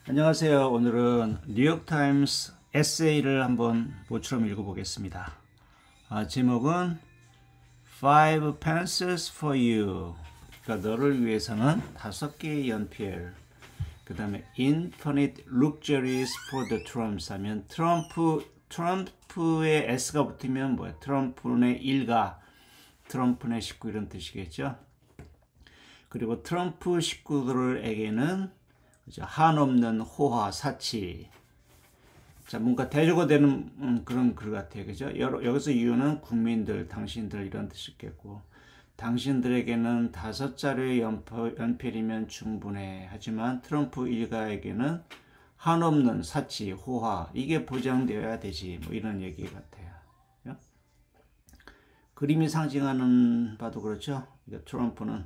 안녕하세요. 오늘은 뉴욕타임스 에세이를 한번 모처럼 읽어보겠습니다. 제목은 Five Pencils for You. 그러니까 너를 위해서는 5개의 연필. 그 다음에 Infinite Luxuries for the Trumps 하면 트럼프의 S가 붙으면 뭐야? 트럼프의 일가, 트럼프의 식구 이런 뜻이겠죠. 그리고 트럼프 식구들에게는 한없는 호화, 사치. 자, 뭔가 대조가 되는 그런 글 같아요. 그죠? 여기서 이유는 국민들, 당신들 이런 뜻이겠고, 당신들에게는 5자루의 연필이면 충분해. 하지만 트럼프 일가에게는 한없는 사치, 호화, 이게 보장되어야 되지. 뭐 이런 얘기 같아요. 그죠? 그림이 상징하는 바도 그렇죠. 그러니까 트럼프는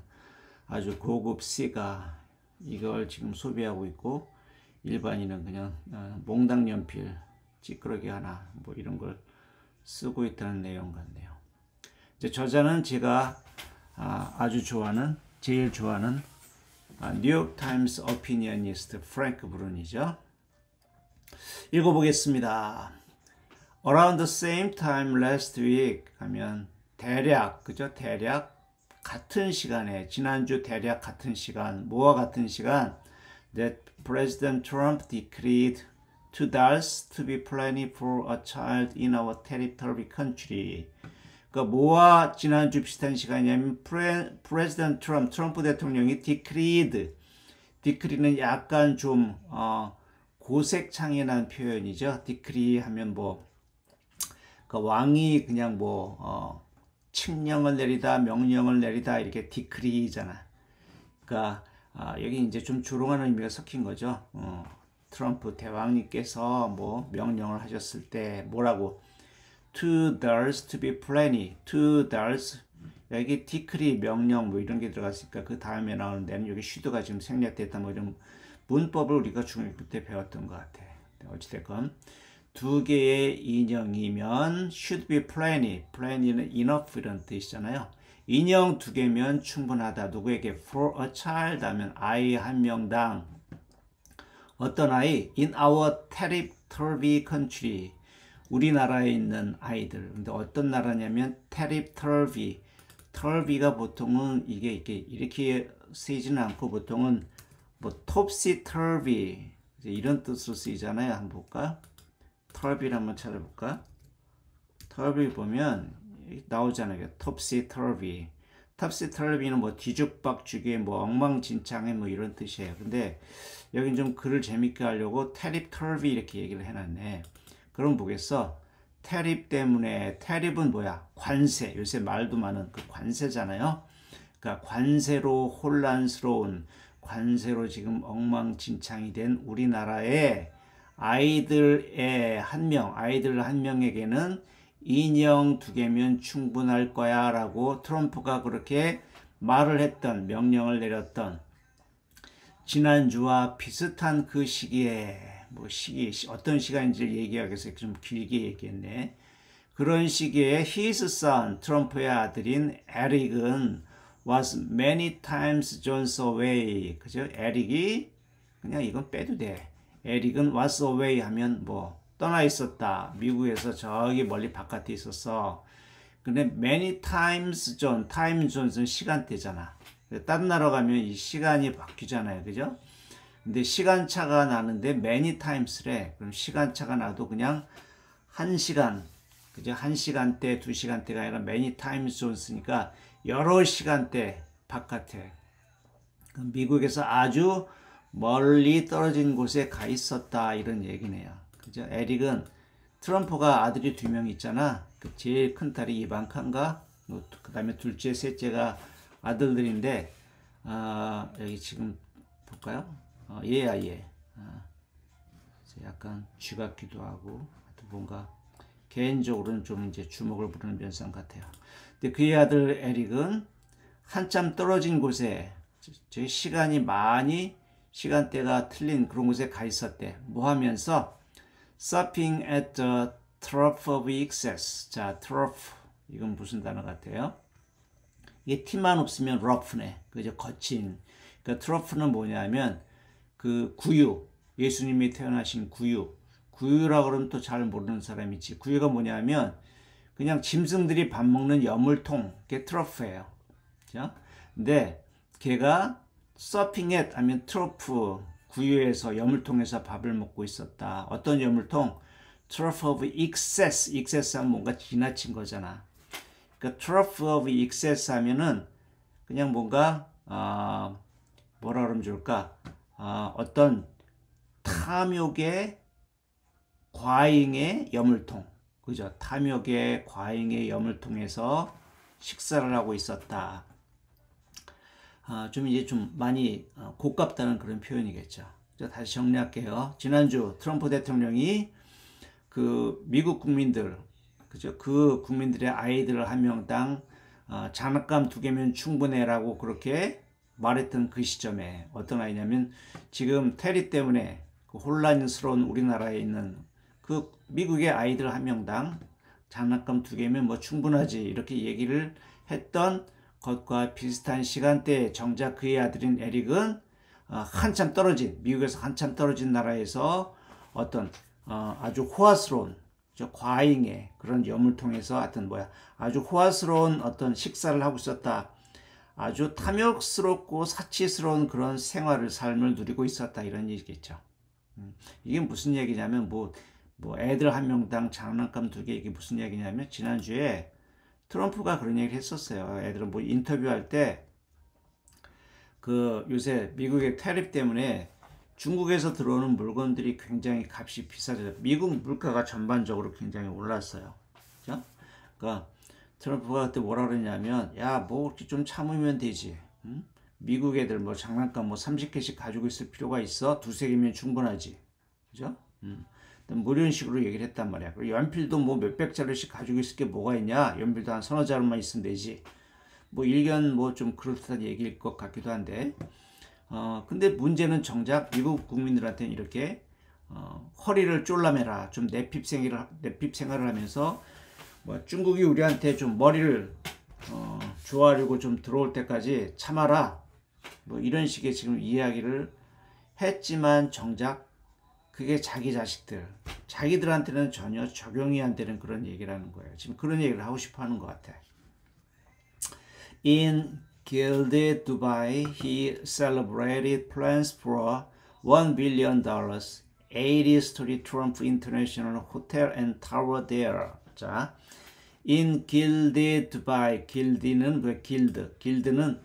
아주 고급 시가 이걸 지금 소비하고 있고, 일반인은 그냥 몽당 연필 찌끄러기 하나 뭐 이런 걸 쓰고 있다는 내용 같네요. 이제 저자는 제가 제일 좋아하는 뉴욕 타임스 오피니언리스트 프랭크 브룬이죠. 읽어보겠습니다. Around the same time last week 하면 대략, 그죠? 대략 같은 시간에, 지난주 대략 같은 시간, 뭐와 같은 시간, that President Trump decreed $2 to be plenty for a child in our territory country. 그러니까 뭐와 지난주 비슷한 시간이냐면 President Trump, 트럼프 대통령이 decree는 약간 좀 고색창연한 표현이죠. decree 하면 그 왕이 그냥 칙령을 내리다, 명령을 내리다 이렇게 디크리잖아. 그러니까 여기 이제 좀 조롱하는 의미가 섞인 거죠. 트럼프 대왕님께서 명령을 하셨을 때 뭐라고? $2 to be plenty. $2 여기 디크리 명령 이런 게 들어갔으니까 그 다음에 나오는 데는 여기 슈드가 지금 생략됐다 이런 문법을 우리가 중학교 때 배웠던 것 같아. 어찌됐건 2개의 인형이면 should be plenty. plenty는 enough 이런 뜻이잖아요. 인형 2개면 충분하다. 누구에게? for a child 하면 아이 한 명당. 어떤 아이? in our territory country. 우리나라에 있는 아이들. 근데 어떤 나라냐면 territory. territory가 보통은 이게 이렇게 쓰이지는 않고 보통은 topsy-turvy 이런 뜻으로 쓰이잖아요. 한번 볼까? 터비를 한번 찾아볼까? 터비 보면 나오잖아요. topsy-turvy. topsy-turvy는 뒤죽박죽이 엉망진창에 이런 뜻이에요. 근데 여긴 좀 글을 재밌게 하려고 tariff-turvy 이렇게 얘기를 해놨네. 그럼 보겠어. tariff 때문에, tariff은 뭐야? 관세. 요새 말도 많은 그 관세잖아요. 그러니까 관세로 혼란스러운, 관세로 지금 엉망진창이 된 우리나라에 아이들 한 명에게는 인형 2개면 충분할 거야 라고 트럼프가 그렇게 말을 했던, 명령을 내렸던 지난주와 비슷한 그 시기에 어떤 시간인지를 얘기하기 위해서 좀 길게 얘기했네. 그런 시기에 his son, 트럼프의 아들인 에릭은 was many times John's away. 그죠? 에릭이 그냥 이건 빼도 돼. 에릭은 was away 하면 떠나 있었다. 미국에서 저기 멀리 바깥에 있었어. 근데 many times John, time zone은 시간대잖아. 다른 나라 가면 이 시간이 바뀌잖아요. 그죠? 근데 시간차가 나는데 many times래. 그럼 시간차가 나도 그냥 1시간, 그죠? 1시간대, 2시간대가 아니라 many time zones니까 여러 시간대 바깥에. 미국에서 아주 멀리 떨어진 곳에 가 있었다 이런 얘기네요. 그죠? 에릭은 트럼프가 아들이 2명 있잖아. 그 제일 큰 딸이 이방카인가? 그 다음에 둘째, 셋째가 아들들인데 여기 지금 볼까요? 얘야 얘. 약간 쥐 같기도 하고 뭔가 개인적으로는 좀 이제 주목을 부르는 면상 같아요. 근데 그의 아들 에릭은 한참 떨어진 곳에 시간대가 틀린 그런 곳에 가 있었대. 뭐 하면서? Surfing at the trough of excess. 자, trough. 이건 무슨 단어 같아요? 이게 T만 없으면 rough네. 그죠? 거친. 그러니까 trough는 뭐냐면 그 구유. 예수님이 태어나신 구유. 구유라 그러면 또 잘 모르는 사람이지. 구유가 뭐냐면 그냥 짐승들이 밥 먹는 여물통, 그게 트러프예요. 그죠? 근데 걔가 서핑햇 하면 트러프 구유에서 여물통에서 밥을 먹고 있었다. 어떤 여물통? 트러프 오브 익세스. 익세스 하면 뭔가 지나친 거잖아. 그러니까 트러프 오브 익세스 하면은 그냥 뭔가 뭐라 그러면 좋을까? 어떤 탐욕의 과잉의 여물통. 그죠? 탐욕의 과잉의 여물통에서 식사를 하고 있었다. 좀 이제 좀 많이 고깝다는 그런 표현이겠죠. 다시 정리할게요. 지난주 트럼프 대통령이 그 미국 국민들, 그죠? 그 국민들의 아이들 한 명당 장난감 2개면 충분해라고 그렇게 말했던 그 시점에 어떤 아이냐면 지금 테리 때문에 그 혼란스러운 우리나라에 있는 그 미국의 아이들 한 명당 장난감 2개면 뭐 충분하지 이렇게 얘기를 했던 것과 비슷한 시간대에 정작 그의 아들인 에릭은 한참 떨어진 미국에서 한참 떨어진 나라에서 어떤 아주 호화스러운 과잉의 그런 여물통에서 하여튼 아주 호화스러운 어떤 식사를 하고 있었다. 아주 탐욕스럽고 사치스러운 그런 삶을 누리고 있었다. 이런 얘기겠죠. 이게 무슨 얘기냐면 뭐 애들 한 명당 장난감 2개 이게 무슨 얘기냐면 지난주에 트럼프가 그런 얘기를 했었어요. 애들은 뭐 인터뷰할 때 그 요새 미국의 태립 때문에 중국에서 들어오는 물건들이 굉장히 값이 비싸져요. 미국 물가가 전반적으로 굉장히 올랐어요. 그죠? 그러니까 트럼프가 그때 뭐라 그랬냐면 야, 뭐 좀 참으면 되지. 응? 미국 애들 뭐 장난감 뭐 30개씩 가지고 있을 필요가 있어? 2-3개면 충분하지. 그죠? 뭐 이런 식으로 얘기를 했단 말이야. 그리고 연필도 뭐 몇백 자루씩 가지고 있을 게 뭐가 있냐? 연필도 한 서너 자루만 있으면 되지. 뭐 일견 뭐 좀 그렇다는 얘기일 것 같기도 한데 근데 문제는 정작 미국 국민들한테는 이렇게 허리를 쫄라매라 좀 내핍 생활을 하면서 뭐 중국이 우리한테 좀 머리를 조아리고 좀 들어올 때까지 참아라 뭐 이런 식의 지금 이야기를 했지만 정작 그게 자기 자식들 자기들한테는 전혀 적용이 안 되는 그런 얘기를 하는 거예요. 지금 그런 얘기를 하고 싶어 하는 것 같아. In Gilded Dubai, he celebrated plans for $1 billion, 80-story Trump International Hotel and Tower there. 자, in Gilded Dubai, Gild는 왜 Gild는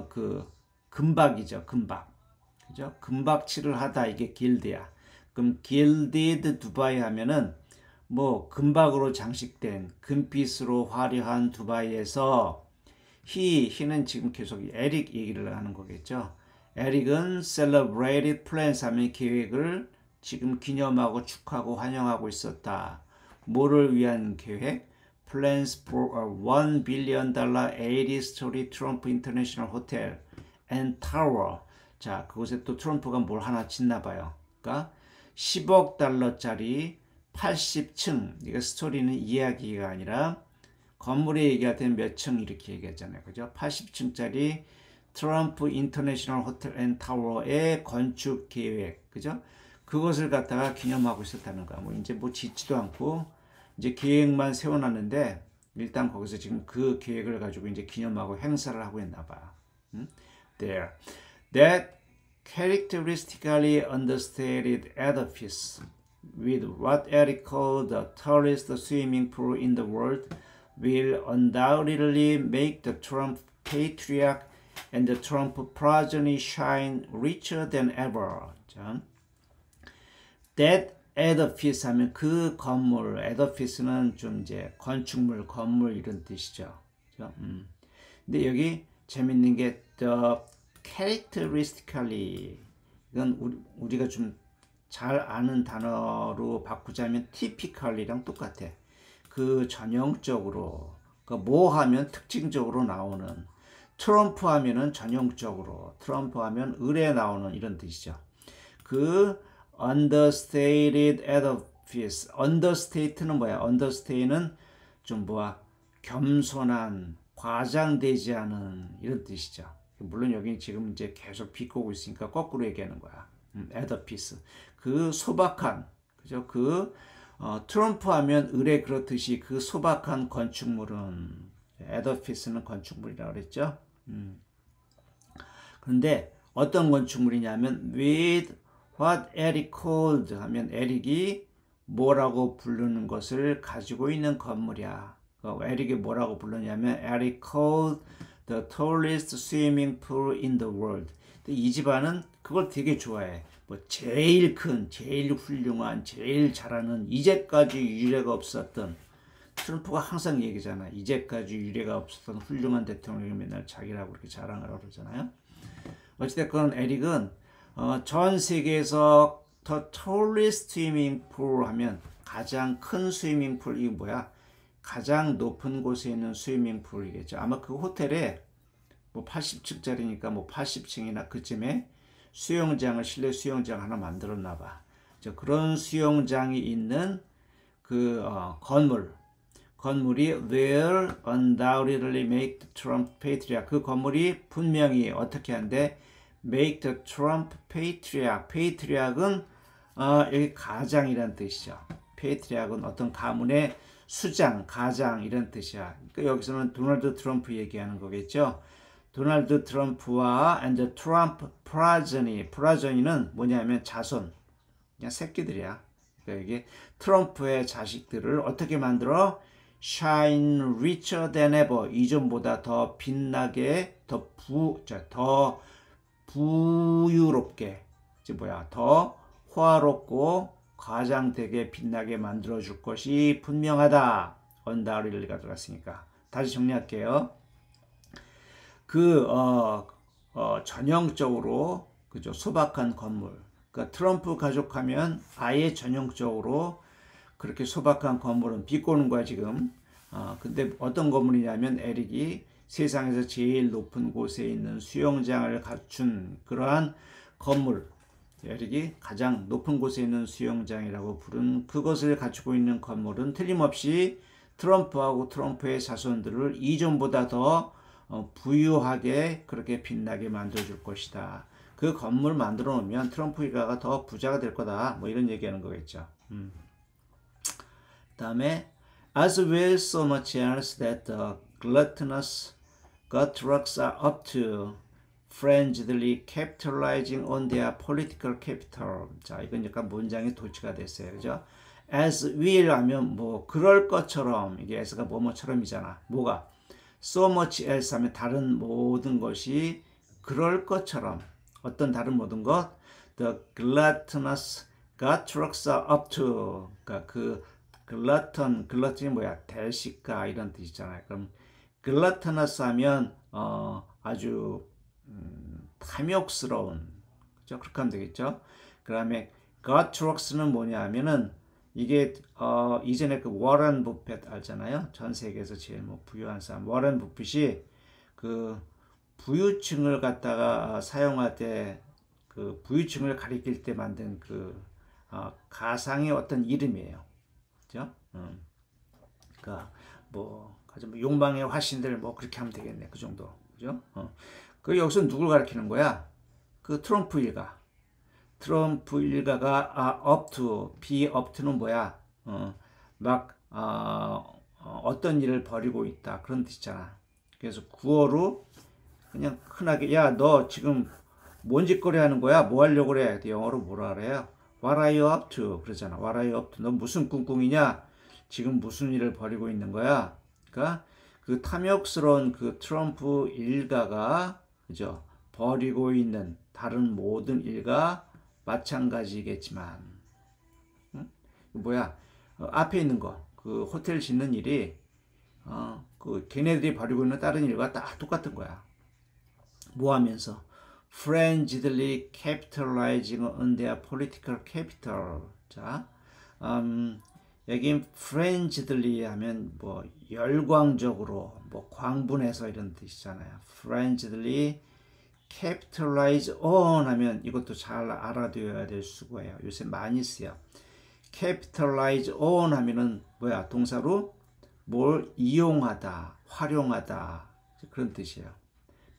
그 금박이죠, 금박. 그죠? 금박칠을 하다 이게 Gild야. 그럼 Gilded Dubai 하면은 뭐 금박으로 장식된 금빛으로 화려한 두바이에서 he는 지금 계속 에릭 얘기를 하는 거겠죠. 에릭은 celebrated plans 하면 계획을 지금 기념하고 축하하고 환영하고 있었다. 뭐를 위한 계획? Plans for a $1 billion 80-story Trump International Hotel and Tower. 자, 그곳에 또 트럼프가 뭘 하나 짓나 봐요. 그러니까 10억 달러짜리 80층. 이거 스토리는 이야기가 아니라 건물에 얘기할 때는 몇 층 이렇게 얘기하잖아요. 그죠? 80층짜리 트럼프 인터내셔널 호텔 앤 타워의 건축 계획. 그죠? 그것을 갖다가 기념하고 있었다는 거야. 뭐 이제 뭐 짓지도 않고 이제 계획만 세워놨는데 일단 거기서 지금 그 계획을 가지고 이제 기념하고 행사를 하고 있나 봐. There. That characteristically understated edifice with what Eric called the tallest swimming pool in the world will undoubtedly make the Trump patriarch and the Trump progeny shine richer than ever. 자, that edifice 하면 그 건물, edifice는 좀 이제 건축물, 건물 이런 뜻이죠. 근데 여기 재밌는 게 the characteristically 이건 우리가 좀 잘 아는 단어로 바꾸자면 typically랑 똑같아. 그 전형적으로 그 뭐 하면 특징적으로 나오는 트럼프 하면은 전형적으로 트럼프 하면 을에 나오는 이런 뜻이죠. 그 understated edifice understate는 뭐야? understate는 좀 겸손한 과장되지 않은 이런 뜻이죠. 물론 여기 지금 이제 계속 비꼬고 있으니까 거꾸로 얘기하는 거야. 에더피스. 그 소박한, 그죠? 트럼프 하면 의뢰 그렇듯이 그 소박한 건축물은, 에더피스는 건축물이라고 그랬죠? 그런데 어떤 건축물이냐면, with what Eric called 하면 에릭이 뭐라고 부르는 것을 가지고 있는 건물이야. 에릭이 뭐라고 부르냐면, Eric called the tallest swimming pool in the world. 이 집안은 그걸 되게 좋아해. 뭐 제일 큰, 제일 훌륭한, 제일 잘하는, 이제까지 유례가 없었던, 트럼프가 항상 얘기잖아. 이제까지 유례가 없었던 훌륭한 대통령이 맨날 자기라고 그렇게 자랑하라고 그러잖아요. 어찌됐건 에릭은 전 세계에서 the tallest swimming pool 하면 가장 큰 스위밍풀, 이게 뭐야? 가장 높은 곳에 있는 스위밍풀이겠죠. 아마 그 호텔에 뭐 80층짜리니까 뭐 80층이나 그쯤에 수영장을, 실내 수영장 하나 만들었나 봐. 그런 수영장이 있는 그 건물이 will undoubtedly make the Trump patriarch. 그 건물이 분명히 어떻게 한데 make the Trump patriarch. patriarch은 여기 가장이란 뜻이죠. patriarch은 어떤 가문의 수장, 가장 이런 뜻이야. 그러니까 여기서는 도널드 트럼프 얘기하는 거겠죠. 도널드 트럼프와 and the Trump progeny,는 뭐냐면 자손, 그냥 새끼들이야. 그러니까 이게 트럼프의 자식들을 어떻게 만들어? shine richer than ever. 이전보다 더 빛나게, 더 부유롭게, 더 호화롭고 과장되게 빛나게 만들어줄 것이 분명하다. undoubtedly가 들어갔으니까. 다시 정리할게요. 전형적으로, 그죠? 소박한 건물. 그러니까 트럼프 가족하면 아예 전형적으로 그렇게 소박한 건물은 비꼬는 거야, 지금. 근데 어떤 건물이냐면 에릭이 세상에서 제일 높은 곳에 있는 수영장을 갖춘 그러한 건물. 에릭이 가장 높은 곳에 있는 수영장이라고 부른 그것을 갖추고 있는 건물은 틀림없이 트럼프하고 트럼프의 자손들을 이전보다 더 부유하게 그렇게 빛나게 만들어줄 것이다. 그 건물 만들어 놓으면 트럼프 일가가 더 부자가 될 거다. 뭐 이런 얘기하는 거겠죠. 다음에 as well so much else that the gluttonous gutrocks are up to frenziedly capitalizing on their political capital. 자, 이건 약간 문장이 도치가 됐어요. 그죠? as will 하면 뭐 그럴 것처럼, 이게 as가 뭐뭐처럼이잖아. 뭐가? so much else 하면 다른 모든 것이 그럴 것처럼, 어떤 다른 모든 것, the gluttonous gutrocks are up to, 그러니까 그 glutton이 뭐야? 대식가 이런 뜻이잖아요. 그럼 gluttonous 하면 아주 탐욕스러운, 그죠? 그렇게 하면 되겠죠. 그 다음에 gutrocks는 뭐냐 하면은 이게 이전에 그 워런 버핏 알잖아요. 전 세계에서 제일 뭐 부유한 사람 워런 버핏이 그 부유층을 갖다가 사용할 때 그 부유층을 가리킬 때 만든 그 가상의 어떤 이름이에요. 그죠? 그러니까 뭐 욕망의 화신들 뭐 그렇게 하면 되겠네. 그 정도. 그죠? 그 여기서 누굴 가리키는 거야? 그 트럼프 일가. 트럼프 일가가 up to, be up to는 뭐야? 어떤 일을 벌이고 있다. 그런 뜻이잖아. 그래서 구어로 그냥 흔하게 야, 너 지금 뭔 짓거리 하는 거야? 뭐 하려고 그래? 영어로 뭐라 그래요? What are you up to? 그러잖아. What are you up to? 너 무슨 꿍꿍이냐? 지금 무슨 일을 벌이고 있는 거야? 그러니까 그 탐욕스러운 그 트럼프 일가가, 그죠? 벌이고 있는 다른 모든 일과 마찬가지겠지만, 뭐야? 앞에 있는 거, 그 호텔 짓는 일이, 그 걔네들이 벌이고 있는 다른 일과 다 똑같은 거야. 뭐 하면서? frenziedly capitalizing on their political capital. 자, 여기 frenziedly 하면 뭐 열광적으로, 뭐 광분해서 이런 뜻이잖아요. frenziedly capitalize on 하면 이것도 잘 알아둬야 될 수고예요. 요새 많이 쓰여. capitalize on 하면은 뭐야? 동사로 뭘 이용하다, 활용하다, 그런 뜻이에요.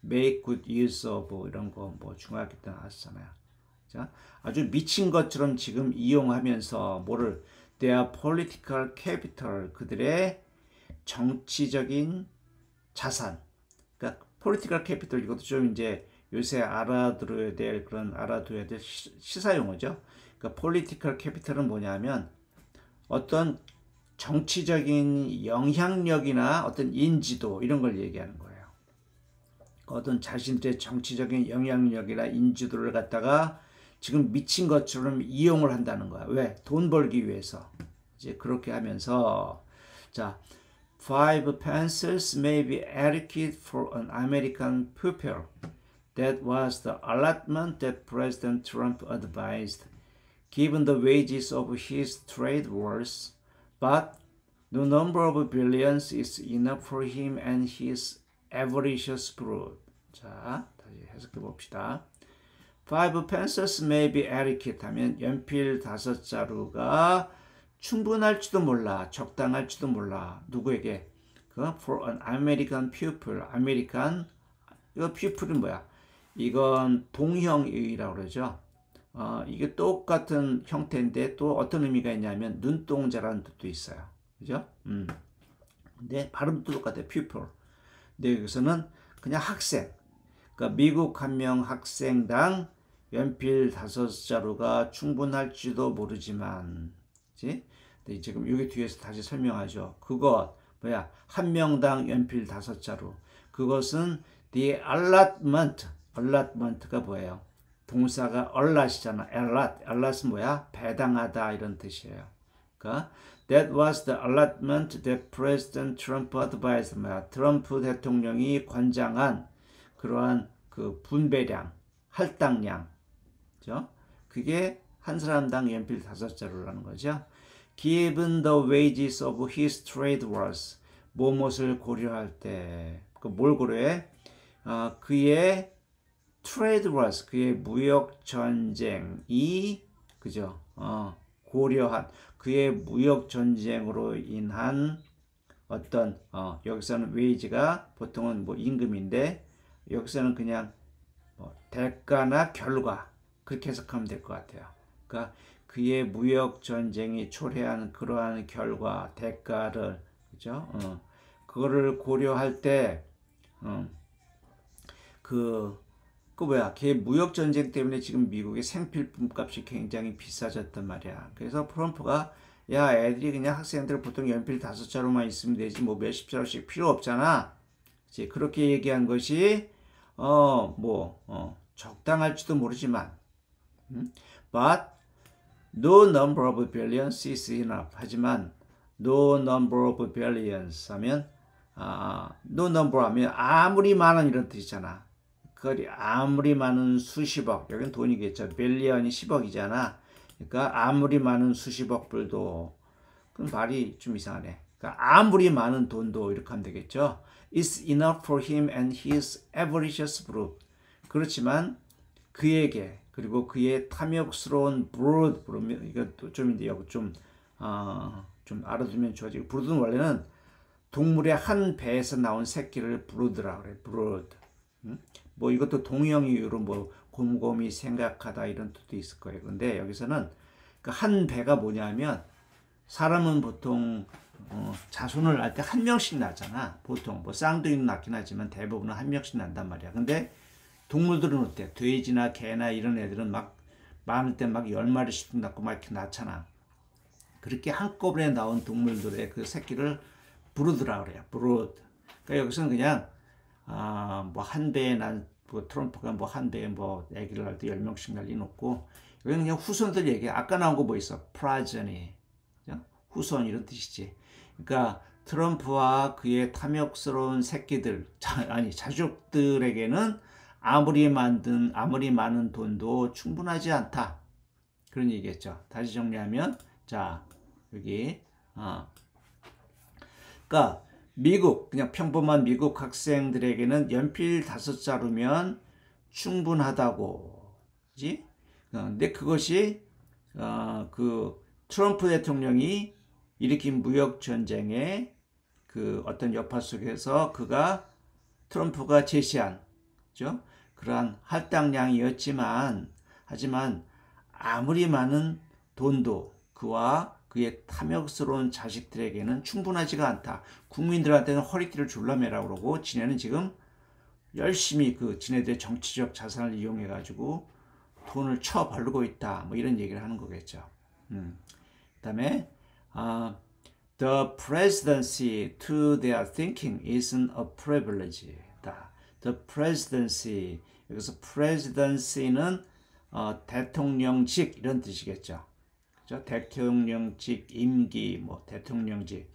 make good use of 이런 거 뭐 중학교 때 나왔잖아요. 자, 아주 미친 것처럼 지금 이용하면서 뭐를 their political capital 그들의 정치적인 자산. 그러니까 political capital 이것도 좀 이제 요새 알아둬야 될 시사 용어죠. 그러니까 political capital은 뭐냐면 어떤 정치적인 영향력이나 어떤 인지도 이런 걸 얘기하는 거예요. 어떤 자신들의 정치적인 영향력이나 인지도를 갖다가 지금 미친 것처럼 이용을 한다는 거야. 왜? 돈 벌기 위해서. 이제 그렇게 하면서 자, 5 pencils may be adequate for an American pupil. That was the allotment that President Trump advised, given the wages of his trade wars. But no number of billions is enough for him and his avaricious brood. 자, 다시 해석해 봅시다. 5 pencils may be adequate 하면 연필 5자루가 충분할지도 몰라, 적당할지도 몰라. 누구에게? For an American pupil. 아메리칸, 이거 pupil은 뭐야? 이건 동형이라고 그러죠. 이게 똑같은 형태인데 또 어떤 의미가 있냐면 눈동자라는 뜻도 있어요. 그죠? 근데 발음도 똑같아요. pupil. 근데 여기서는 그냥 학생. 그러니까 미국 한 명 학생당 연필 5자루가 충분할지도 모르지만, 그치? 근데 지금 여기 뒤에서 다시 설명하죠. 그것, 뭐야? 한 명당 연필 5자루. 그것은 the allotment. allotment가 뭐예요? 동사가 allot이잖아. allot은 뭐야? 배당하다 이런 뜻이에요. 그러니까 that was the allotment that President Trump advised. 뭐야? 트럼프 대통령이 관장한 그러한 그 분배량, 할당량. 그죠? 그게 한 사람당 연필 5자루라는 거죠. Given the wages of his trade wars. 무엇을 고려할 때, 뭘 고려해? 그의 trade wars, 그의 무역 전쟁이, 그죠? 고려한, 그의 무역 전쟁으로 인한 어떤, 여기서는 wage가 보통은 뭐 임금인데, 여기서는 그냥 뭐 대가나 결과, 그렇게 해석하면 될 것 같아요. 그러니까 그의 무역 전쟁이 초래한 그러한 결과, 대가를, 그죠? 그거를 고려할 때, 뭐야, 걔 무역 전쟁 때문에 지금 미국의 생필품 값이 굉장히 비싸졌단 말이야. 그래서 트럼프가 야, 애들이 그냥 학생들 보통 연필 5자루만 있으면 되지 뭐 몇십 자루씩 필요 없잖아. 이제 그렇게 얘기한 것이 적당할지도 모르지만, but no number of billions is enough. 하지만 no number of billions 하면 no number 하면 아무리 많은 이런 뜻이잖아. 그거리 아무리 많은 수십억, 여기는 돈이겠죠. 빌리언이 10억이잖아. 그러니까 아무리 많은 수십억 불도, 그럼 말이 좀 이상하네. 그러니까 아무리 많은 돈도 이렇게 하면 되겠죠. It's enough for him and his avaricious brood. 그렇지만 그에게, 그리고 그의 탐욕스러운 brood, 이거 좀 이제 여기 좀 알아두면 좋아지고, brood는 원래는 동물의 한 배에서 나온 새끼를 brood라고 그래. brood. 뭐 이것도 동형이유로 뭐 곰곰이 생각하다 이런 뜻도 있을 거예요. 근데 여기서는 그 한 배가 뭐냐면, 사람은 보통 자손을 낳을 때 한 명씩 낳잖아. 보통 뭐 쌍둥이는 낳긴 하지만 대부분은 한 명씩 낳는단 말이야. 근데 동물들은 어때? 돼지나 개나 이런 애들은 막 많을 때 막 10마리씩 낳고 막 이렇게 낳잖아. 그렇게 한꺼번에 나온 동물들의 그 새끼를 브루드라 그래요. 브루드. 그러니까 여기서는 그냥 뭐 한 배에 뭐 트럼프가 뭐 한 배에 뭐 애기를 낳을 때 10명씩 날리놓고, 여기는 그냥 후손들 얘기. 아까 나온 거 뭐 있어? progeny. 후손 이런 뜻이지. 그러니까 트럼프와 그의 탐욕스러운 새끼들, 자족들에게는 아무리 많은 돈도 충분하지 않다. 그런 얘기겠죠. 다시 정리하면, 자, 여기, 그러니까 미국, 그냥 평범한 미국 학생들에게는 연필 5자루면 충분하다고. 그지? 근데 그것이, 그 트럼프 대통령이 일으킨 무역 전쟁의 그 어떤 여파 속에서 트럼프가 제시한, 그죠? 그러한 할당량이었지만, 하지만 아무리 많은 돈도 그와 그의 탐욕스러운 자식들에게는 충분하지가 않다. 국민들한테는 허리띠를 졸라매라고 그러고 지네는 지금 열심히 지네들의 정치적 자산을 이용해 가지고 돈을 쳐바르고 있다. 뭐 이런 얘기를 하는 거겠죠. 그다음에 The presidency to their thinking isn't a privilege. The presidency, 여기서 presidency는 대통령직 이런 뜻이겠죠. 그죠? 대통령직, 임기, 뭐 대통령직,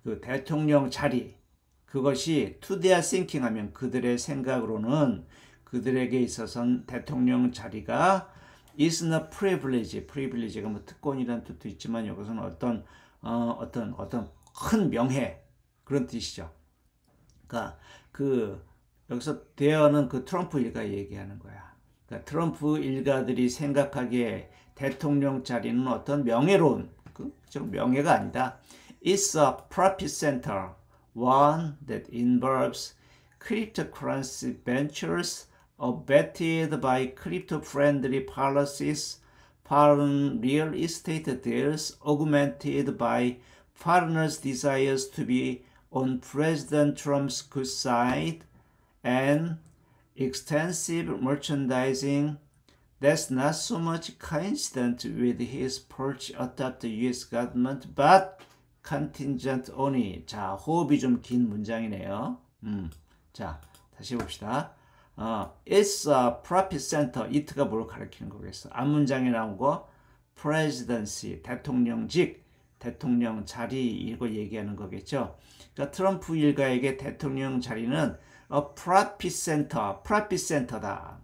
그 대통령 자리, 그것이 to their thinking 하면 그들의 생각으로는 그들에게 있어서는 대통령 자리가 isn't a privilege. privilege가 뭐 특권이라는 뜻도 있지만 여기서는 어떤 큰 명예 그런 뜻이죠. 그러니까 여기서 대어는 트럼프 일가 얘기하는 거야. 그러니까 트럼프 일가들이 생각하기에 대통령 자리는 어떤 명예로운 명예가 아니다. It's a profit center, one that involves cryptocurrency ventures abetted by crypto-friendly policies, foreign real estate deals augmented by foreigners' desires to be on President Trump's good side, and extensive merchandising that's not so much coincident with his purge atop the U.S. government, but contingent only. 자, 호흡이 좀 긴 문장이네요. 자, 다시 봅시다. It's a profit center. it가 뭘 가리키는 거겠어? 앞문장에 나온 거 presidency, 대통령직, 대통령 자리 이걸 얘기하는 거겠죠. 그러니까 트럼프 일가에게 대통령 자리는 a profit center, profit center다.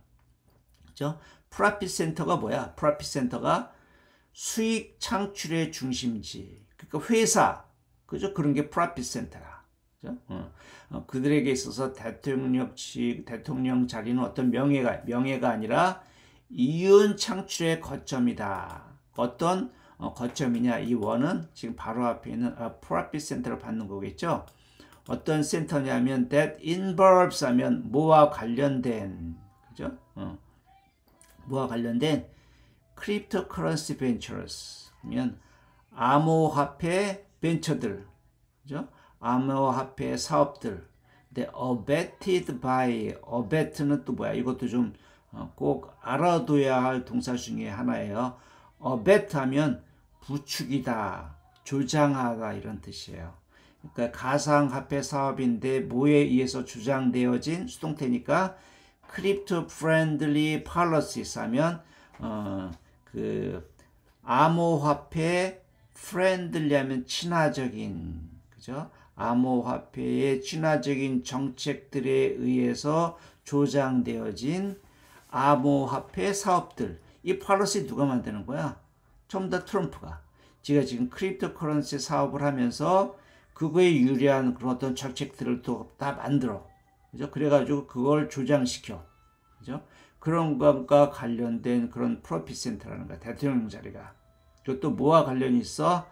그죠? profit center가 뭐야? profit center가 수익 창출의 중심지. 그러니까 회사, 그죠? 그런 게 profit center야. 그죠? 그들에게 있어서 대통령 자리는 어떤 명예가 아니라 이윤 창출의 거점이다. 어떤 거점이냐? 이 원은 지금 바로 앞에 있는 profit center를 받는 거겠죠. 어떤 센터냐면 that involves 하면 뭐와 관련된, 그죠? 뭐와 관련된 cryptocurrency ventures 하면 암호화폐 벤처들, 그죠? 암호화폐 사업들. 근데 abetted by, abet는 또 뭐야? 이것도 좀 꼭 알아둬야 할 동사 중에 하나예요. abet 하면 부추기다, 조장하다 이런 뜻이에요. 그러니까 가상화폐 사업인데 뭐에 의해서 주장되어진 수동태니까 crypto friendly policies 하면 암호화폐 friendly 하면 친화적인, 그죠? 암호화폐의 친화적인 정책들에 의해서 조장되어진 암호화폐 사업들. 이 policy 누가 만드는 거야? 전부 다 트럼프가. 지가 지금 크립토커런시 사업을 하면서 그거에 유리한 그런 어떤 정책들을 또 다 만들어. 그죠? 그래가지고 그걸 조장시켜. 그죠? 그런 것과 관련된 그런 프로핏 센터라는 거야. 대통령 자리가. 그리고 또 뭐와 관련이 있어?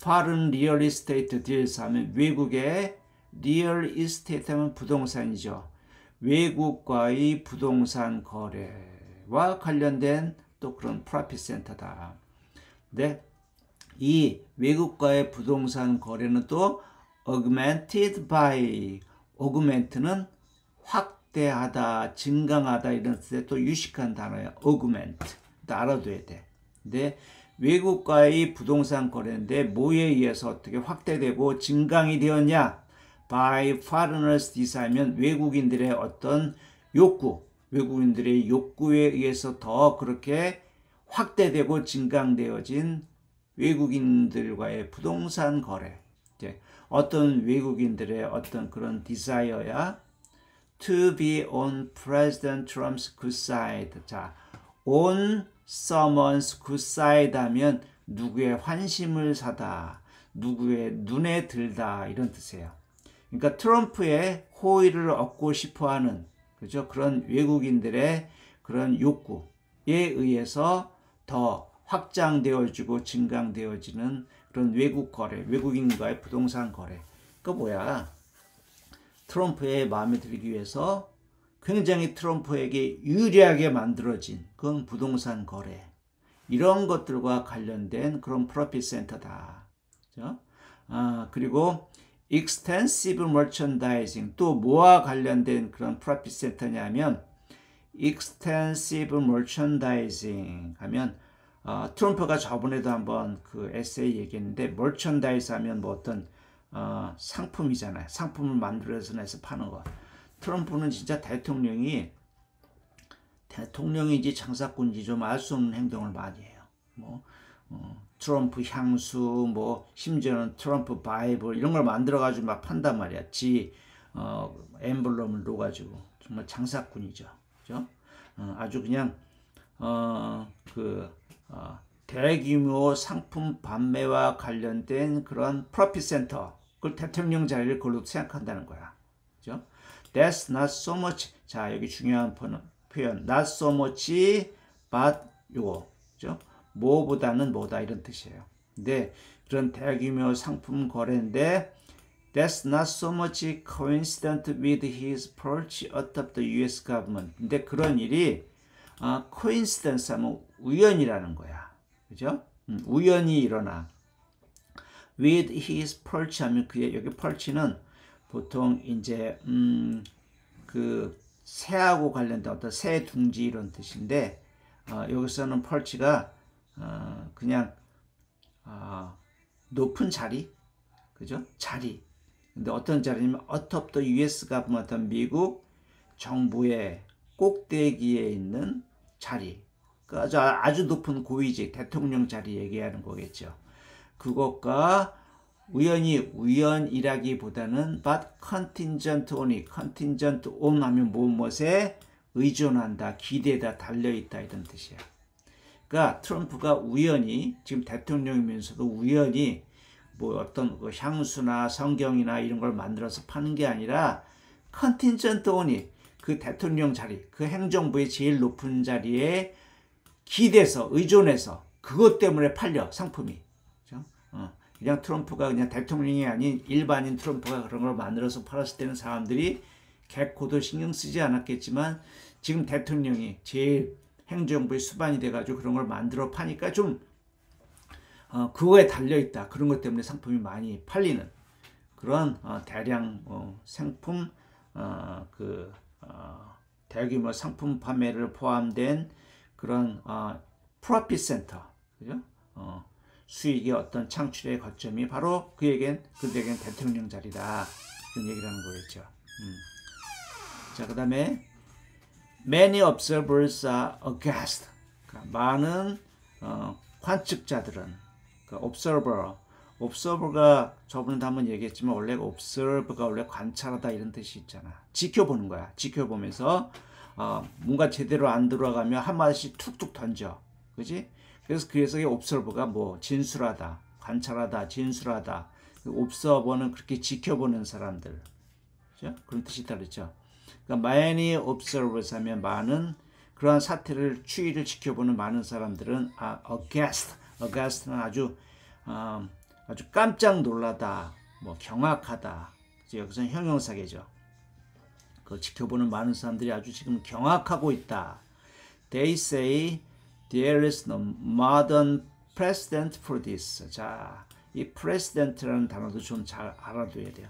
Foreign real estate deals 하면 외국의 real estate 하면 부동산이죠. 외국과의 부동산 거래와 관련된 또 그런 프로핏 센터다. 네. 이 외국과의 부동산 거래는 또 augmented by, augment는 확대하다, 증강하다 이런 뜻의 또 유식한 단어예요. augment. 또 알아둬야 돼. 근데 외국과의 부동산 거래인데 뭐에 의해서 어떻게 확대되고 증강이 되었냐? by foreigners desire, 외국인들의 어떤 욕구, 외국인들의 욕구에 의해서 더 그렇게 확대되고 증강되어진 외국인들과의 부동산 거래. 이제 어떤 외국인들의 어떤 그런 디자이어야 to be on President Trump's good side. 자, on someone's good side 하면 누구의 환심을 사다, 누구의 눈에 들다 이런 뜻이에요. 그러니까 트럼프의 호의를 얻고 싶어하는, 그죠? 그런 외국인들의 그런 욕구에 의해서 더 확장되어지고 증강되어지는 그런 외국 거래, 외국인과의 부동산 거래. 그 뭐야? 트럼프의 마음에 들기 위해서 굉장히 트럼프에게 유리하게 만들어진 그건 부동산 거래 이런 것들과 관련된 그런 프로핏 센터다. 그죠? 그리고 extensive merchandising 또 뭐와 관련된 그런 프로핏 센터냐면 extensive merchandising 하면 트럼프가 저번에도 한번 그 에세이 얘기했는데 merchandise 하면 뭐 어떤 상품이잖아요. 상품을 만들어서 내서 파는 거. 트럼프는 진짜 대통령인지 장사꾼인지 좀 알 수 없는 행동을 많이 해요. 뭐 트럼프 향수, 뭐 심지어는 트럼프 바이블 이런 걸 만들어 가지고 막 판단 말이야. 엠블럼을 놓아가지고 정말 장사꾼이죠. 그죠? 아주 그냥 대규모 상품 판매와 관련된 그런 프로핏 센터, 그걸 대통령 자리를 그걸로 생각한다는 거야. 그죠? That's not so much. 자, 여기 중요한 표현. not so much, but 요거. 그죠? 뭐보다는 뭐다 이런 뜻이에요. 근데 그런 대규모 상품 거래인데 That's not so much coincident with his perch atop the U.S. government. 근데 그런 일이 coincidence 하면 우연이라는 거야. 그죠? 우연히 일어나. With his perch 하면 그의 여기 perch는 보통 이제 그 새하고 관련된 어떤 새 둥지 이런 뜻인데 여기서는 perch가 그냥 높은 자리, 그죠? 자리. 근데 어떤 자리냐면 atop the U.S. government, 어떤 미국 정부의 꼭대기에 있는 자리. 그 아주 높은 고위직 대통령 자리 얘기하는 거겠죠. 그것과 우연이라기보다는 but contingent only, contingent on 하면 무엇에 의존한다, 기대다, 달려있다 이런 뜻이야. 그러니까 트럼프가 우연히 지금 대통령이면서도 우연히 뭐 어떤 그 향수나 성경이나 이런 걸 만들어서 파는 게 아니라 컨틴전트 only, 그 대통령 자리, 그 행정부의 제일 높은 자리에 기대서 의존해서 그것 때문에 팔려 상품이. 그렇죠? 그냥 트럼프가 그냥 대통령이 아닌 일반인 트럼프가 그런 걸 만들어서 팔았을 때는 사람들이 개코도 신경 쓰지 않았겠지만 지금 대통령이 제일 행정부의 수반이 돼가지고 그런 걸 만들어 파니까 좀 그거에 달려있다. 그런 것 때문에 상품이 많이 팔리는 그런 대량 상품 대규모 상품 판매를 포함된 그런 프로핏 센터, 그죠? 수익의 어떤 창출의 거점이 바로 그에겐 대통령 자리다. 그런 얘기를 하는 거겠죠. 자, 그 다음에 many observers are aghast. 그러니까 많은 관측자들은 observer가 저번에도 한번 얘기했지만 원래 observe가 원래 관찰하다 이런 뜻이 있잖아. 지켜보는 거야. 지켜보면서 뭔가 제대로 안 들어가면 한 마디씩 툭툭 던져. 그지? 그래서 이 observe가 뭐 진술하다, 관찰하다, 진술하다. observer는 그렇게 지켜보는 사람들. 그죠? 그런 뜻이 있다 그랬죠. 그러니까 many observers 하면 많은 그러한 사태를 추이를 지켜보는 많은 사람들은 aghast는 아주 깜짝 놀라다, 뭐 경악하다. 여기서는 형용사계죠. 그 지켜보는 많은 사람들이 아주 지금 경악하고 있다. They say there is no modern precedent for this. 자, 이 president라는 단어도 좀 잘 알아둬야 돼요.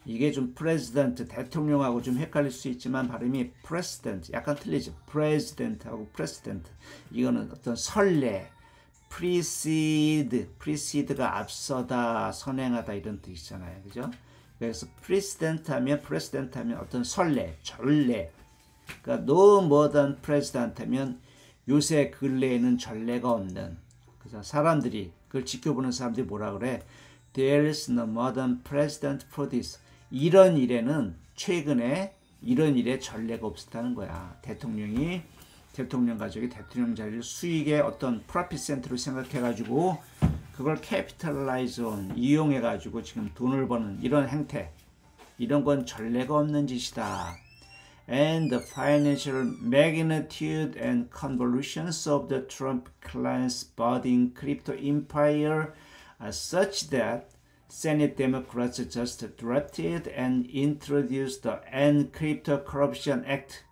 이게 좀 president, 대통령하고 좀 헷갈릴 수 있지만 발음이 president, 약간 틀리죠. president하고 president. 이거는 어떤 선례, precede가 앞서다, 선행하다 이런 뜻이잖아요. 그죠? 그래서 president 하면 어떤 선례, 전례. 그러니까 no modern president 하면 요새 근래에는 전례가 없는. 그래서 사람들이 그걸 지켜보는 사람들이 뭐라 그래? There is no modern president for this. 이런 일에는 최근에 이런 일에 전례가 없었다는 거야. 대통령 가족이 대통령 자리를 수익의 어떤 프로핏 센터로 생각해가지고 그걸 capitalize on, 이용해가지고 지금 돈을 버는 이런 행태, 이런 건 전례가 없는 짓이다. And the financial magnitude and convolutions of the Trump client's budding crypto empire are such that Senate Democrats just drafted and introduced the End Crypto Corruption Act.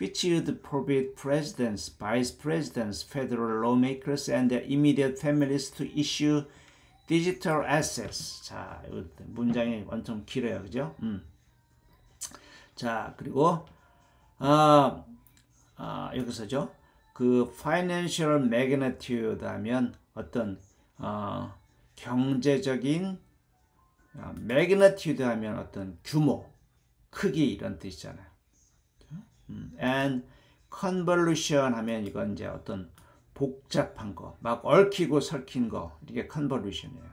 which would prohibit presidents, vice presidents, federal lawmakers, and their immediate families to issue digital assets. 자, 문장이 엄청 길어요, 그죠? 자, 그리고 여기서죠. 그 financial magnitude 하면 어떤 경제적인 magnitude 하면 어떤 규모, 크기 이런 뜻이잖아요. and convolution 하면 이건 이제 어떤 복잡한 거, 막 얽히고 설킨 거, 이게 convolution이에요.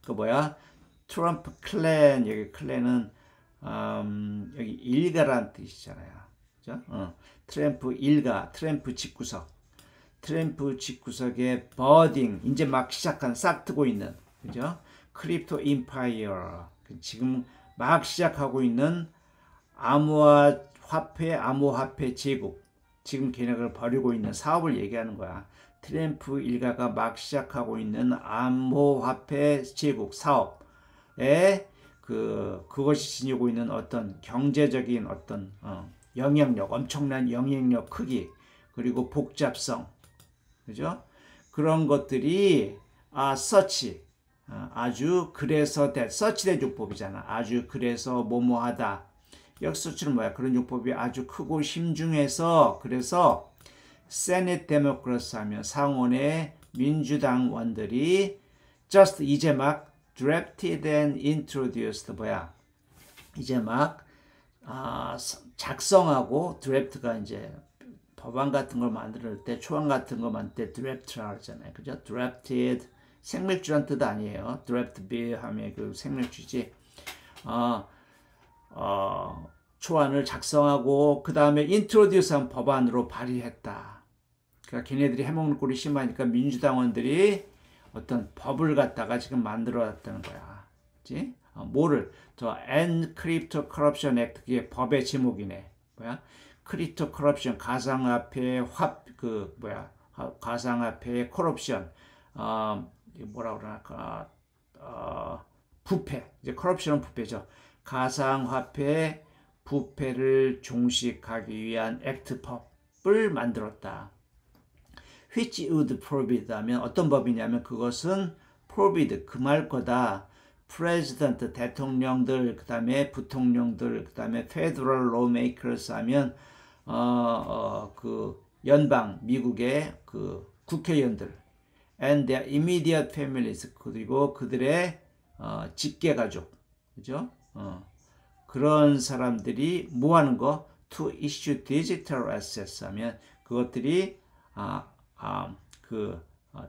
그 뭐야? 트럼프 클랜, 여기 클랜은 여기 일가란 뜻이잖아요. 그죠? 트럼프 일가, 트럼프 집구석, 트럼프 집구석의 버딩, 이제 막 시작한, 싹트고 있는, 그죠? 크립토 임파이어, 지금 막 시작하고 있는 암호화폐 제국, 지금 걔네를 벌이고 있는 사업을 얘기하는 거야. 트럼프 일가가 막 시작하고 있는 암호화폐 제국 사업에 그것이 지니고 있는 어떤 경제적인 어떤 영향력, 엄청난 영향력 크기, 그리고 복잡성, 그죠? 그런 것들이 서치, 아주 그래서 서치 대조법이잖아. 아주 그래서 뭐뭐하다. 역서치는 뭐야? 그런 용법이 아주 크고 심중해서, 그래서 세넷 데모크라스 하면 상원의 민주당원들이 just 이제 막 drafted and introduced 뭐야? 이제 막 작성하고, 드래프트가 이제 법안 같은 걸 만들 때, 초안 같은 거 만들 때 드래프트라고 하잖아요. 그죠? drafted, 생맥주란 뜻 아니에요. draft beer 하면 그 생맥주지. 초안을 작성하고 그 다음에 인트로듀스한 법안으로 발의했다. 그러니까 걔네들이 해먹는 꼴이 심하니까 민주당원들이 어떤 법을 갖다가 지금 만들어놨다는 거야. 그치? 뭐를? 저 Encrypto Corruption Act, 그게 법의 제목이네. 뭐야? 크립토 커럽션, 가상화폐 가상화폐의 커럽션, 뭐라 그러나, 부패. 이제 커럽션은 부패죠. 가상화폐 부패를 종식하기 위한 액트법을 만들었다. which would prohibit 하면 어떤 법이냐면 그것은 prohibit, 금할 거다. president, 대통령들, 그 다음에 부통령들, 그 다음에 federal lawmakers 하면 그 연방 미국의 그 국회의원들, and their immediate families, 그리고 그들의 직계 가족, 그죠? 그런 사람들이 뭐 하는 거? to issue digital assets 하면 그것들이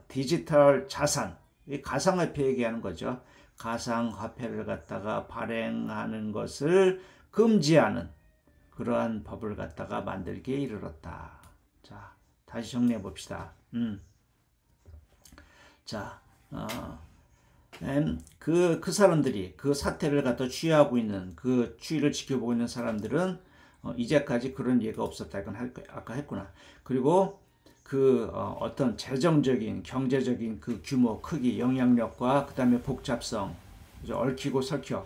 디지털 자산, 가상화폐 얘기하는 거죠. 가상화폐를 갖다가 발행하는 것을 금지하는 그러한 법을 갖다가 만들기에 이르렀다. 자, 다시 정리해 봅시다. 자, 그 사람들이 그 사태를 갖다 취하고 있는, 그 추이를 지켜보고 있는 사람들은 이제까지 그런 예가 없었다. 이건 아까 했구나. 그리고 어떤 재정적인, 경제적인 그 규모, 크기, 영향력과 그 다음에 복잡성, 그죠? 얽히고 설켜,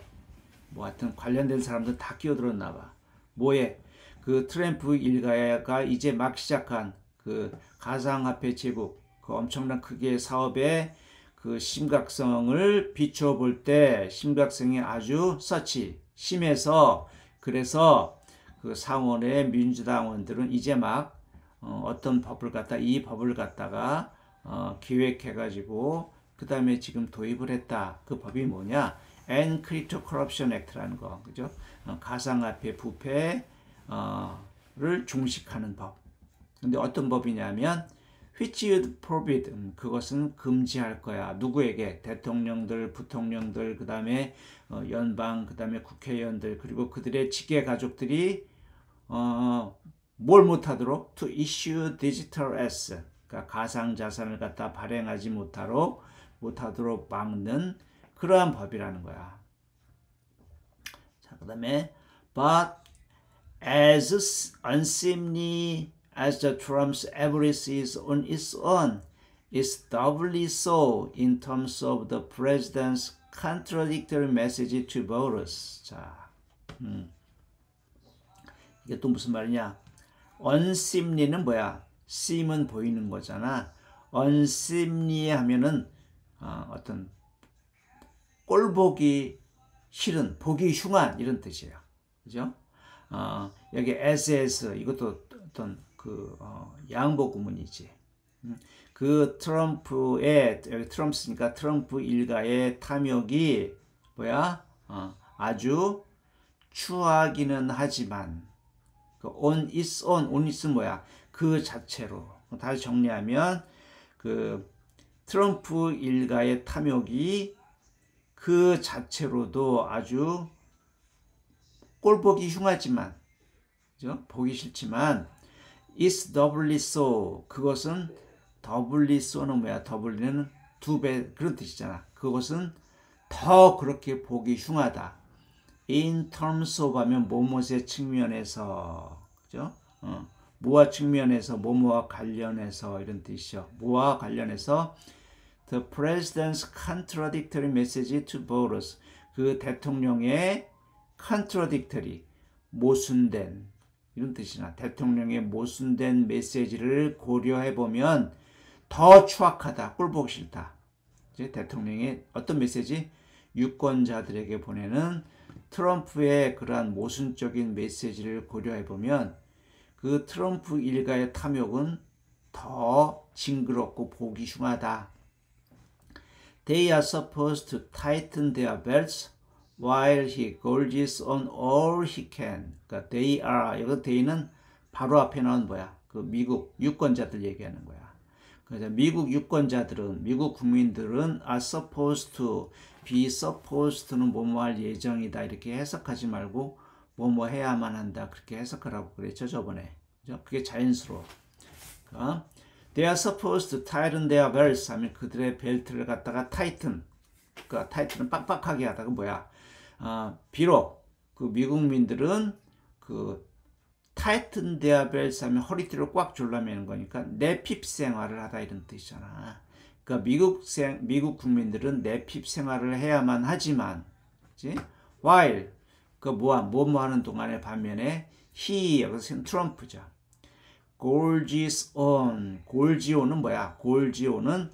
뭐 하여튼 관련된 사람들 다 끼어들었나 봐. 뭐에? 그 트럼프 일가가 이제 막 시작한 그 가상화폐 제국, 그 엄청난 크기의 사업의 그 심각성을 비춰볼 때 심각성이 아주 심해서, 그래서 그 상원의 민주당원들은 이제 막 어떤 법을 이 법을 갖다가 기획해가지고 그 다음에 지금 도입을 했다. 그 법이 뭐냐? Encrypto Corruption Act라는 거, 그죠? 가상화폐 부패를 종식하는 법. 근데 어떤 법이냐면 which would prohibit, 그것은 금지할 거야. 누구에게? 대통령들, 부통령들, 그 다음에 연방, 그 다음에 국회의원들, 그리고 그들의 직계 가족들이 뭘 못하도록? to issue digital assets, 그러니까 가상자산을 갖다 발행하지 못하도록 막는 그러한 법이라는 거야. 자, 그 다음에 but as unseemly as the Trump's avarice is on its own, it's doubly so in terms of the president's contradictory message to voters. 자, 이게 또 무슨 말이냐? unseemly는 뭐야? seem은 보이는 거잖아. unseemly 하면은 어떤 꼴보기 싫은, 보기 흉한 이런 뜻이에요. 그죠? 여기 as 이것도 어떤 그 양보 구문이지. 그 트럼프의 여기 트럼프 쓰니까 트럼프 일가의 탐욕이 뭐야? 아주 추하기는 하지만 그 on its own, on its 뭐야? 그 자체로. 다시 정리하면 그 트럼프 일가의 탐욕이 그 자체로도 아주 꼴보기 흉하지만, 그죠? 보기 싫지만 is doubly so, 그것은 doubly so는 뭐야? doubly는 두 배 그런 뜻이잖아. 그것은 더 그렇게 보기 흉하다. in terms of 하면 뭐뭐의 측면에서, 그죠? 뭐와 측면에서, 뭐뭐와 관련해서 이런 뜻이죠. 뭐와 관련해서 the president's contradictory message to voters, 그 대통령의 contradictory, 모순된 이런 뜻이나 대통령의 모순된 메시지를 고려해보면 더 추악하다, 꼴보기 싫다. 이제 대통령의 어떤 메시지? 유권자들에게 보내는 트럼프의 그러한 모순적인 메시지를 고려해보면 그 트럼프 일가의 탐욕은 더 징그럽고 보기 흉하다. They are supposed to tighten their belts while he gorges on all he can. 그러니까 they are, 여기 they는 바로 앞에 나온 뭐야? 그 미국 유권자들 얘기하는 거야. 그래서 미국 유권자들은, 미국 국민들은 are supposed to, be supposed to는 뭐뭐 할 예정이다 이렇게 해석하지 말고 뭐뭐 해야만 한다 그렇게 해석하라고 그랬죠 저번에. 그죠? 그게 자연스러워. They are supposed to tighten their belts 하면 그들의 벨트를 갖다가 tighten, 그러니까 tight는 빡빡하게 하다가 뭐야? 비록 그 미국민들은 그 tighten their belts 하면 허리띠를 꽉 졸라매는 거니까 내핍 생활을 하다 이런 뜻이잖아. 그러니까 미국 국민들은 내핍 생활을 해야만 하지만, 그치? while 그 뭐뭐 하는 동안에 반면에 he, 여기서 트럼프죠. gorges on, 골지오는 뭐야? 골지오는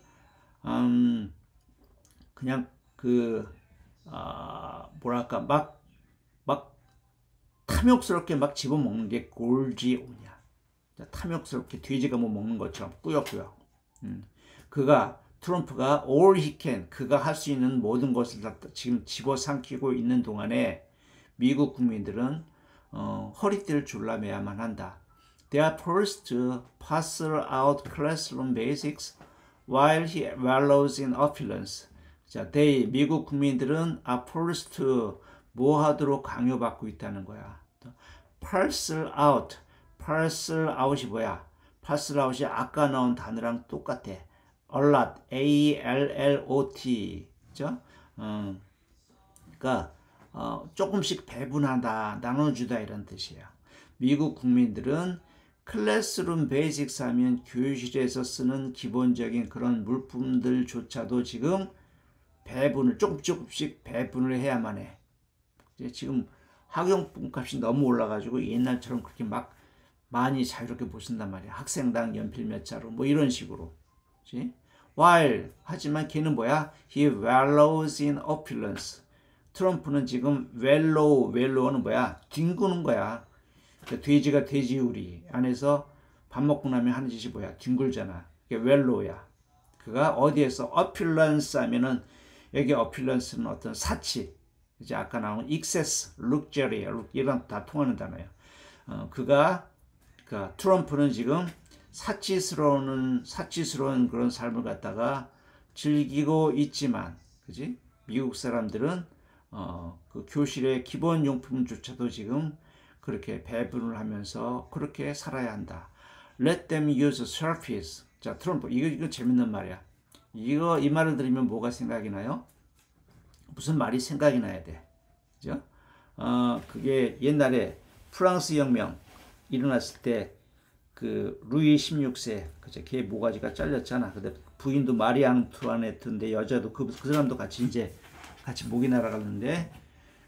그냥 그 뭐랄까 막 탐욕스럽게 막 집어먹는 게 골지오냐. 탐욕스럽게 돼지가 뭐 먹는 것처럼 꾸역꾸역. 그가 트럼프가 all he can, 그가 할 수 있는 모든 것을 다 지금 집어삼키고 있는 동안에 미국 국민들은 허리띠를 졸라매야만 한다. They are forced to parcel out classroom basics while he wallows in opulence. 자, they, 미국 국민들은 are forced to 뭐 하도록 강요받고 있다는 거야. parcel out, parcel out이 뭐야? parcel out이 아까 나온 단어랑 똑같아. allot, A-L-L-O-T, 그죠? 그러니까 조금씩 배분하다, 나눠주다 이런 뜻이에요. 미국 국민들은 클래스룸 베이직스 하면 교실에서 쓰는 기본적인 그런 물품들조차도 지금 배분을 조금씩 배분을 해야만 해. 지금 학용품 값이 너무 올라가지고 옛날처럼 그렇게 막 많이 자유롭게 못 쓴단 말이야. 학생당 연필 몇 자루 뭐 이런 식으로. 그치? while 하지만 걔는 뭐야? He wallows in opulence. 트럼프는 지금 wallow는 뭐야? 뒹구는 거야. 그러니까 돼지가 돼지우리 안에서 밥 먹고 나면 하는 짓이 뭐야? 뒹굴잖아. 그게 wallow야. 그가 어디에서 opulence 하면은 여기 opulence는 어떤 사치. 이제 아까 나온 excess, luxury 이런 다 통하는 단어예요. 트럼프는 지금 사치스러운 그런 삶을 갖다가 즐기고 있지만, 그지? 미국 사람들은 그 교실의 기본 용품조차도 지금 그렇게 배분을 하면서 그렇게 살아야 한다. Let them use surface. 자, 트럼프 이거 재밌는 말이야. 이 말을 들으면 뭐가 생각이 나요? 무슨 말이 생각이 나야 돼. 그죠? 그게 옛날에 프랑스 혁명 일어났을 때 그 루이 16세, 그죠? 걔 모가지가 잘렸잖아. 근데 부인도 마리 앙투아네트인데 여자도 그 사람도 같이 목이 날아갔는데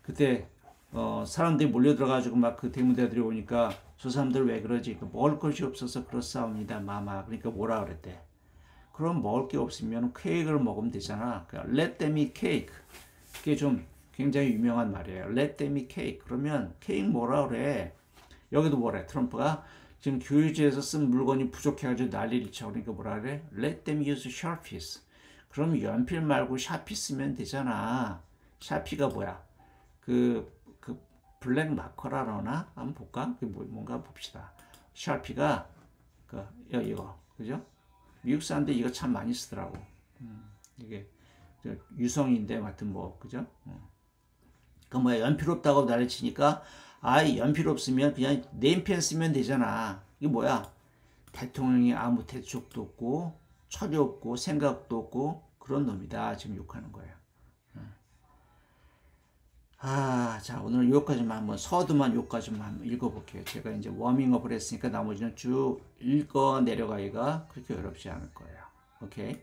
그때 사람들이 몰려 들어가지고 막 그 대문대들이 오니까 저 사람들 왜 그러지? 먹을 것이 없어서 그렇사옵니다, 마마. 그러니까 뭐라 그랬대? 그럼 먹을 게 없으면 케이크를 먹으면 되잖아. 그러니까 let them eat cake. 그게 좀 굉장히 유명한 말이에요. let them eat cake. 그러면 케이크 뭐라 그래? 여기도 뭐래? 트럼프가 지금 교유지에서 쓴 물건이 부족해가지고 난리를 쳐. 그러니까 뭐라 그래? let them use sharpies. 그럼 연필 말고 샤피 쓰면 되잖아. 샤피가 뭐야? 그 블랙 마커라나 한번 볼까? 뭔가 봅시다. 샤피가 이거 그죠? 미국 사람들 이거 참 많이 쓰더라고. 이게 유성인데 하여튼 뭐 그죠? 그 뭐야 연필 없다고 난리 치니까 연필 없으면 그냥 네임펜 쓰면 되잖아. 이게 뭐야? 대통령이 아무 대책도 없고 철이 없고 생각도 없고 그런 놈이다. 지금 욕하는 거예요. 자, 오늘 여기까지만 한번 서두만 여기까지만 한번 읽어볼게요. 제가 이제 워밍업을 했으니까 나머지는 쭉 읽어 내려가기가 그렇게 어렵지 않을 거예요. 오케이.